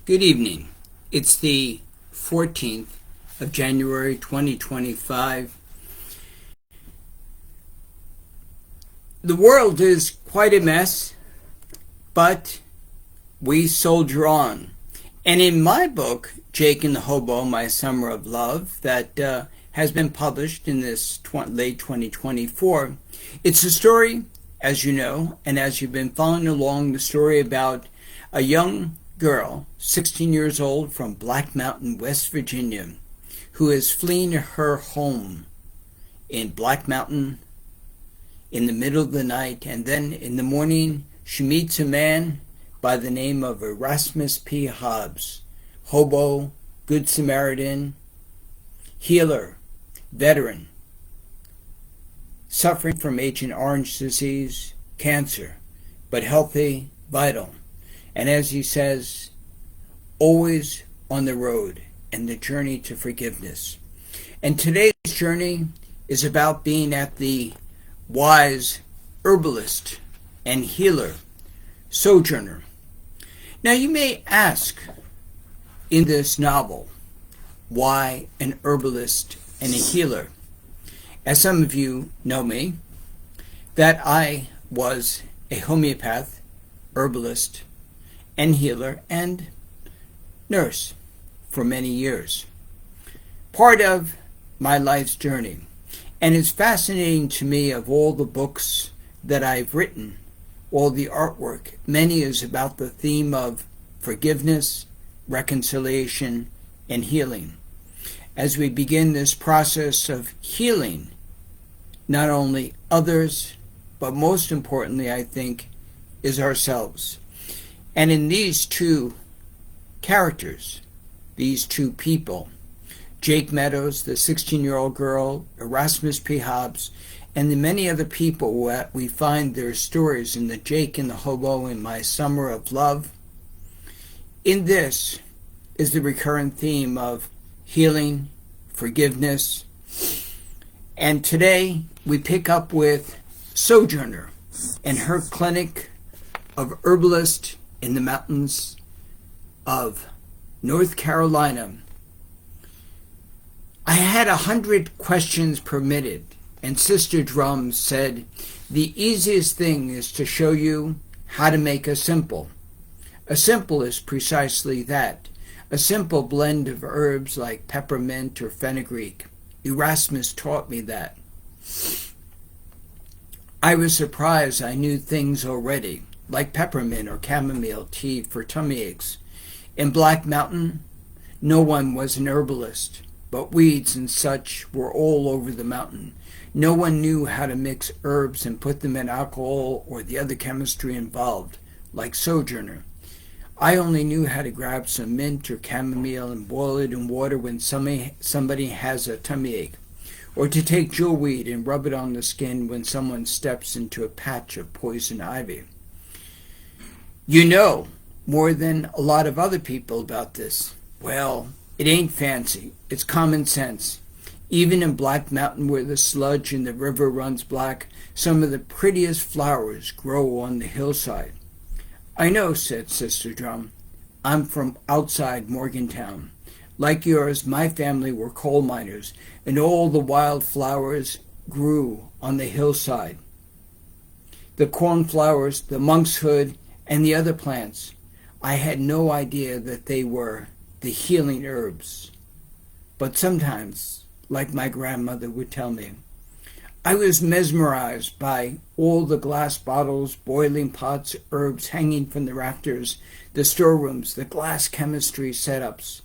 Good evening. It's the 14th of January 2025. The world is quite a mess, but we soldier on. And in my book, Jake and the Hobo, My Summer of Love, that has been published in this late 2024, it's a story, as you know, and as you've been following along, the story about a young girl, 16 years old, from Black Mountain, West Virginia, who is fleeing her home in Black Mountain in the middle of the night, and then in the morning she meets a man by the name of Erasmus P. Hobbs, Hobo, Good Samaritan, healer, veteran, suffering from Agent Orange disease, cancer, but healthy, vital. And as he says, always on the road and the journey to forgiveness. And today's journey is about being at the wise herbalist and healer, sojourner. Now you may ask in this novel, why an herbalist and a healer? As some of you know me, that I was a homeopath, herbalist, and healer, and nurse for many years. Part of my life's journey. And it's fascinating to me, of all the books that I've written, all the artwork, many is about the theme of forgiveness, reconciliation, and healing. As we begin this process of healing, not only others, but most importantly, I think, is ourselves. And in these two characters, these two people, Jake Meadows, the 16-year-old girl, Erasmus P. Hobbs, and the many other people that we find their stories in the Jake and the Hobo in My Summer of Love, in this is the recurrent theme of healing, forgiveness. And today we pick up with Sojourner and her clinic of herbalist in the mountains of North Carolina. I had 100 questions permitted, and Sister Drum said, the easiest thing is to show you how to make a simple. A simple is precisely that, a simple blend of herbs like peppermint or fenugreek. Erasmus taught me that. I was surprised I knew things already, like peppermint or chamomile tea for tummy aches. In Black Mountain, no one was an herbalist, but weeds and such were all over the mountain. No one knew how to mix herbs and put them in alcohol or the other chemistry involved, like Sojourner. I only knew how to grab some mint or chamomile and boil it in water when somebody has a tummy ache, or to take jewelweed and rub it on the skin when someone steps into a patch of poison ivy. You know more than a lot of other people about this. Well, it ain't fancy. It's common sense. Even in Black Mountain, where the sludge in the river runs black, some of the prettiest flowers grow on the hillside. I know, said Sister Drum. I'm from outside Morgantown. Like yours, my family were coal miners, and all the wild flowers grew on the hillside. The cornflowers, the monkshood, and the other plants. I had no idea that they were the healing herbs. But sometimes, like my grandmother would tell me, I was mesmerized by all the glass bottles, boiling pots, herbs hanging from the rafters, the storerooms, the glass chemistry setups.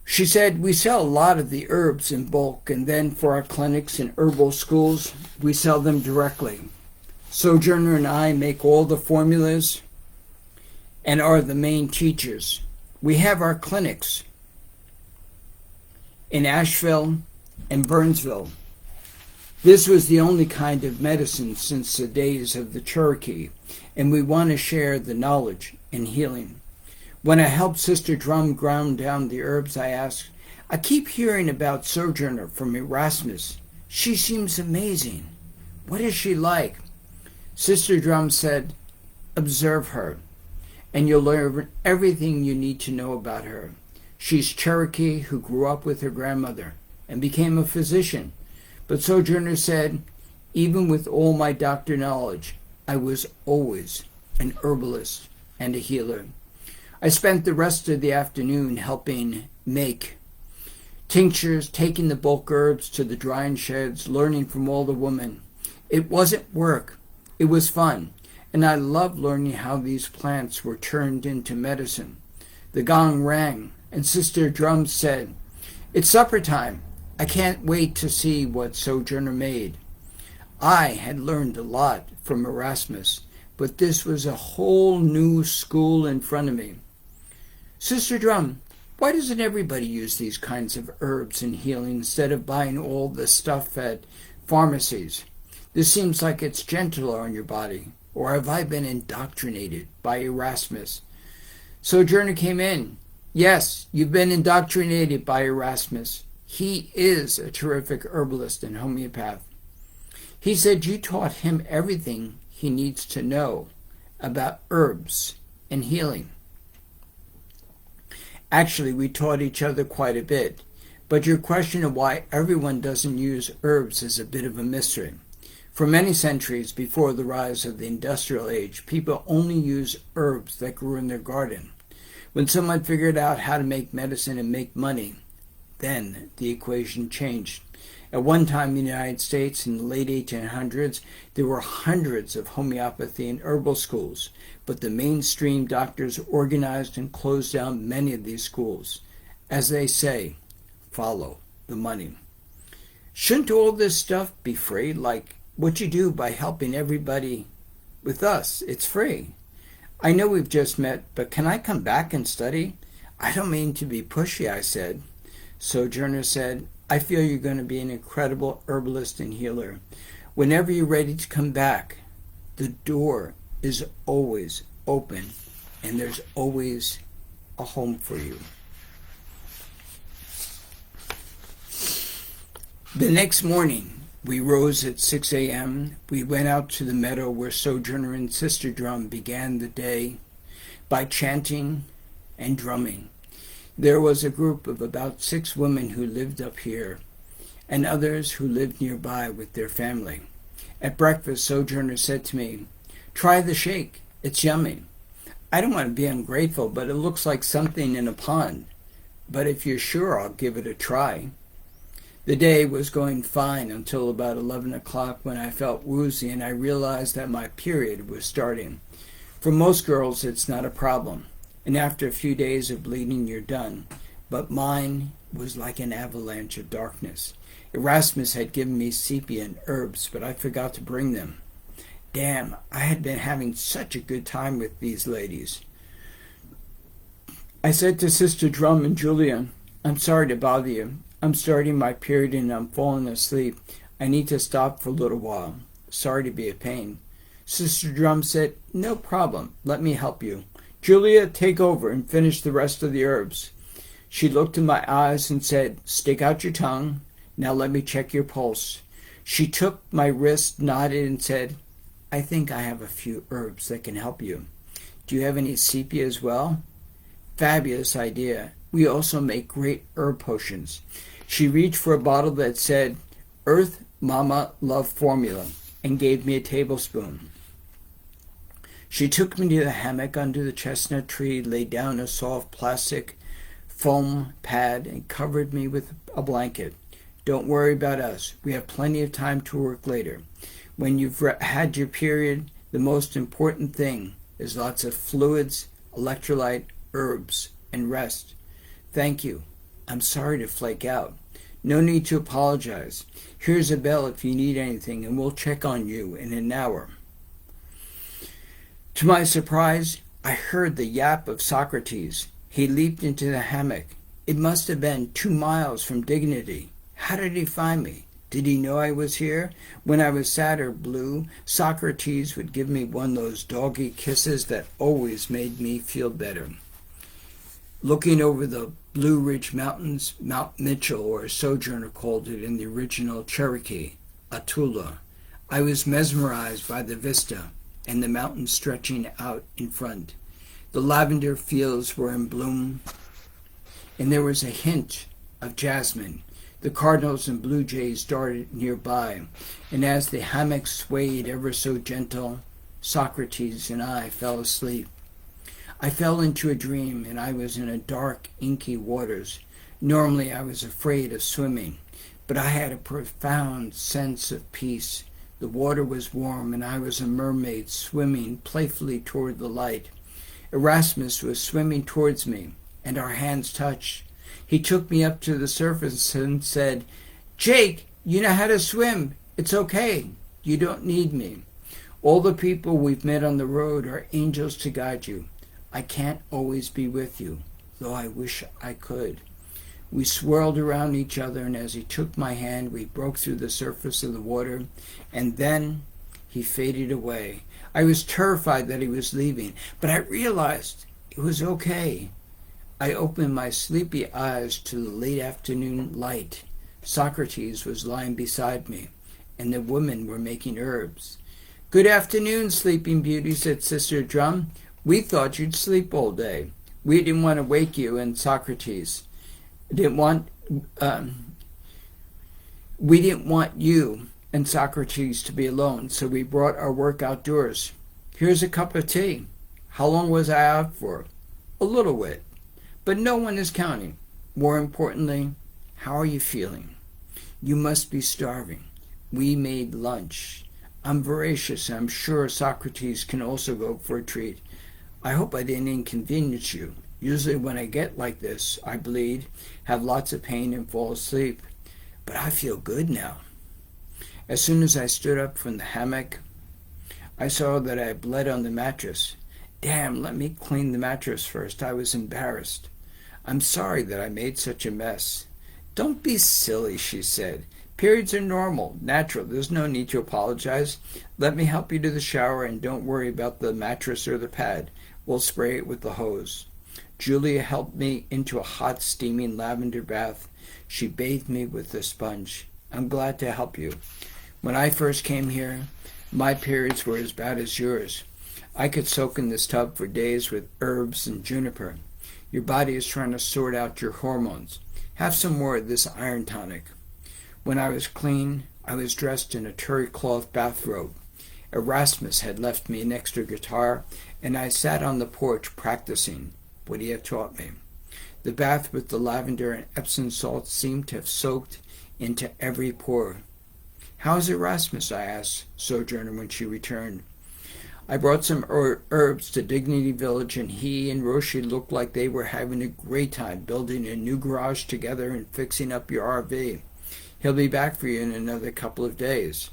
She said, we sell a lot of the herbs in bulk, and then for our clinics and herbal schools, we sell them directly. Sojourner and I make all the formulas and are the main teachers. We have our clinics in Asheville and Burnsville. This was the only kind of medicine since the days of the Cherokee, and we want to share the knowledge in healing. When I helped Sister Drum ground down the herbs, I asked, I keep hearing about Sojourner from Erasmus. She seems amazing. What is she like? Sister Drum said, observe her. and you'll learn everything you need to know about her. She's Cherokee who grew up with her grandmother and became a physician. But Sojourner said, even with all my doctor knowledge, I was always an herbalist and a healer. I spent the rest of the afternoon helping make tinctures, taking the bulk herbs to the drying sheds, learning from all the women. It wasn't work. It was fun. And I loved learning how these plants were turned into medicine. The gong rang, and Sister Drum said, "It's supper time. I can't wait to see what Sojourner made." I had learned a lot from Erasmus, but this was a whole new school in front of me. "Sister Drum, why doesn't everybody use these kinds of herbs in healing instead of buying all the stuff at pharmacies? This seems like it's gentler on your body. Or have I been indoctrinated by Erasmus?" Sojourner came in. "Yes, you've been indoctrinated by Erasmus. He is a terrific herbalist and homeopath. He said you taught him everything he needs to know about herbs and healing." Actually, we taught each other quite a bit, but your question of why everyone doesn't use herbs is a bit of a mystery. For many centuries before the rise of the industrial age, people only used herbs that grew in their garden. When someone figured out how to make medicine and make money, then the equation changed. At one time in the United States, in the late 1800s, there were hundreds of homeopathy and herbal schools, but the mainstream doctors organized and closed down many of these schools. As they say, follow the money. Shouldn't all this stuff be free, like what you do by helping everybody with us? It's free. I know we've just met, but can I come back and study? I don't mean to be pushy, I said. Sojourner said, I feel you're going to be an incredible herbalist and healer. Whenever you're ready to come back, the door is always open, and there's always a home for you. The next morning, we rose at 6 a.m. We went out to the meadow where Sojourner and Sister Drum began the day by chanting and drumming. There was a group of about 6 women who lived up here, and others who lived nearby with their family. At breakfast, Sojourner said to me, "Try the shake. It's yummy." I don't want to be ungrateful, but it looks like something in a pond. But if you're sure, I'll give it a try. The day was going fine until about 11 o'clock when I felt woozy and I realized that my period was starting. For most girls, it's not a problem, and after a few days of bleeding, you're done. But mine was like an avalanche of darkness. Erasmus had given me sepia and herbs, but I forgot to bring them. Damn, I had been having such a good time with these ladies. I said to Sister Drum and Julia, "I'm sorry to bother you. I'm starting my period and I'm falling asleep. I need to stop for a little while. Sorry to be a pain." Sister Drum said, "No problem. Let me help you. Julia, take over and finish the rest of the herbs." She looked in my eyes and said, "Stick out your tongue. Now let me check your pulse." She took my wrist, nodded, and said, "I think I have a few herbs that can help you. Do you have any sepia as well?" Fabulous idea. We also make great herb potions. She reached for a bottle that said, "Earth Mama Love Formula," and gave me a tablespoon. She took me to the hammock under the chestnut tree, laid down a soft plastic foam pad, and covered me with a blanket. "Don't worry about us. We have plenty of time to work later. When you've had your period, the most important thing is lots of fluids, electrolyte, herbs, and rest." "Thank you. I'm sorry to flake out." "No need to apologize. Here's a bell if you need anything, and we'll check on you in an hour." To my surprise, I heard the yap of Socrates. He leaped into the hammock. It must have been 2 miles from Dignity. How did he find me? Did he know I was here? When I was sad or blue, Socrates would give me one of those doggy kisses that always made me feel better. Looking over the Blue Ridge Mountains, Mount Mitchell, or Sojourner called it in the original Cherokee, Atula, I was mesmerized by the vista and the mountains stretching out in front. The lavender fields were in bloom, and there was a hint of jasmine. The cardinals and blue jays darted nearby, and as the hammock swayed ever so gentle, Socrates and I fell asleep. I fell into a dream, and I was in a dark, inky waters. Normally I was afraid of swimming, but I had a profound sense of peace. The water was warm, and I was a mermaid swimming playfully toward the light. Erasmus was swimming towards me, and our hands touched. He took me up to the surface and said, "Jake, you know how to swim. It's okay. You don't need me. All the people we've met on the road are angels to guide you. I can't always be with you, though I wish I could." We swirled around each other, and as he took my hand, we broke through the surface of the water, and then he faded away. I was terrified that he was leaving, but I realized it was okay. I opened my sleepy eyes to the late afternoon light. Socrates was lying beside me, and the women were making herbs. "Good afternoon, Sleeping Beauty," said Sister Drum. "We thought you'd sleep all day. We didn't want to wake you and Socrates. We didn't want you and Socrates to be alone, so we brought our work outdoors. Here's a cup of tea. How long was I out for?" "A little bit. But no one is counting. More importantly, how are you feeling?" "You must be starving. We made lunch. I'm voracious, and I'm sure Socrates can also go for a treat. I hope I didn't inconvenience you. Usually when I get like this, I bleed, have lots of pain, and fall asleep. But I feel good now." As soon as I stood up from the hammock, I saw that I bled on the mattress. Damn, let me clean the mattress first. I was embarrassed. "I'm sorry that I made such a mess." "Don't be silly," she said. "Periods are normal, natural. There's no need to apologize. Let me help you to the shower, and don't worry about the mattress or the pad. We'll spray it with the hose." Julia helped me into a hot, steaming lavender bath. She bathed me with a sponge. "I'm glad to help you. When I first came here, my periods were as bad as yours. I could soak in this tub for days with herbs and juniper. Your body is trying to sort out your hormones. Have some more of this iron tonic." When I was clean, I was dressed in a terry cloth bathrobe. Erasmus had left me an extra guitar, and I sat on the porch practicing what he had taught me. The bath with the lavender and Epsom salt seemed to have soaked into every pore. "How's Erasmus?" I asked Sojourner when she returned. I brought some herbs to Dignity Village, and he and Roshi looked like they were having a great time building a new garage together and fixing up your RV. He'll be back for you in another couple of days.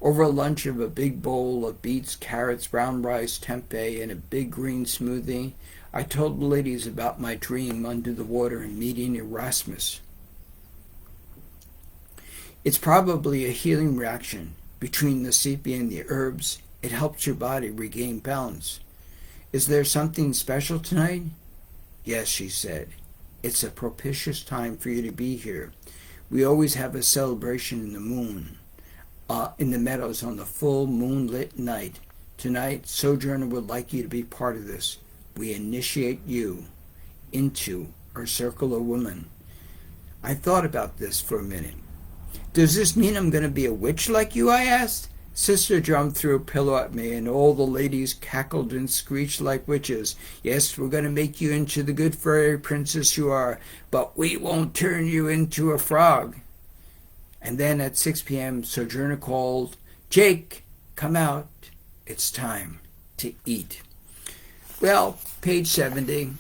Over a lunch of a big bowl of beets, carrots, brown rice, tempeh, and a big green smoothie, I told the ladies about my dream under the water and meeting Erasmus. "It's probably a healing reaction. Between the sepia and the herbs, it helps your body regain balance. Is there something special tonight?" "Yes," she said. "It's a propitious time for you to be here. We always have a celebration in the moon, in the meadows on the full moonlit night. Tonight, Sojourner would like you to be part of this. We initiate you into our circle of women." I thought about this for a minute. "Does this mean I'm going to be a witch like you?" I asked. Sister Drum threw a pillow at me, and all the ladies cackled and screeched like witches. "Yes, we're going to make you into the good fairy princess you are, but we won't turn you into a frog." And then at 6 p.m., Sojourner called, "Jake, come out. It's time to eat." Well, page 70.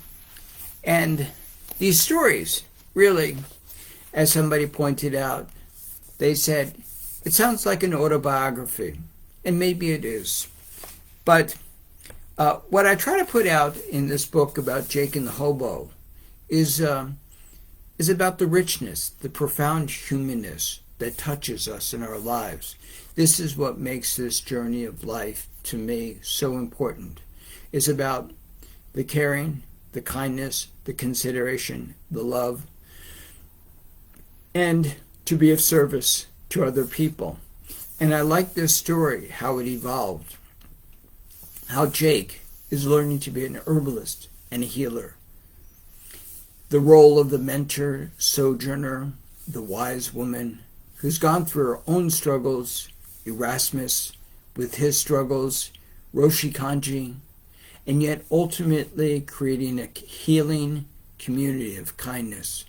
And these stories, really, as somebody pointed out, they said, it sounds like an autobiography, and maybe it is. But what I try to put out in this book about Jake and the Hobo is about the richness, the profound humanness that touches us in our lives. This is what makes this journey of life, to me, so important. It's about the caring, the kindness, the consideration, the love, and to be of service to other people. And I like this story, how it evolved. How Jake is learning to be an herbalist and a healer. The role of the mentor, sojourner, the wise woman who's gone through her own struggles, Erasmus with his struggles, Roshi Kanji, and yet ultimately creating a healing community of kindness.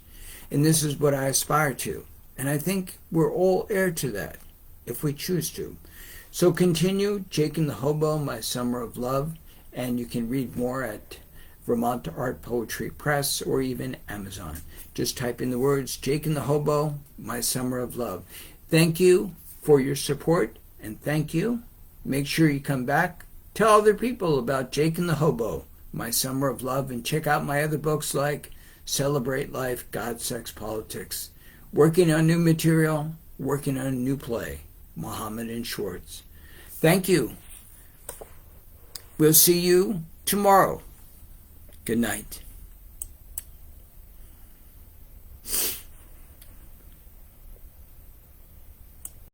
And this is what I aspire to. And I think we're all heir to that, if we choose to. So continue, Jake and the Hobo, My Summer of Love, and you can read more at Vermont Art Poetry Press or even Amazon. Just type in the words, Jake and the Hobo, My Summer of Love. Thank you for your support, and thank you. Make sure you come back. Tell other people about Jake and the Hobo, My Summer of Love, and check out my other books like Celebrate Life, God, Sex, Politics. Working on new material, working on a new play, Muhammad and Schwartz. Thank you. We'll see you tomorrow. Good night.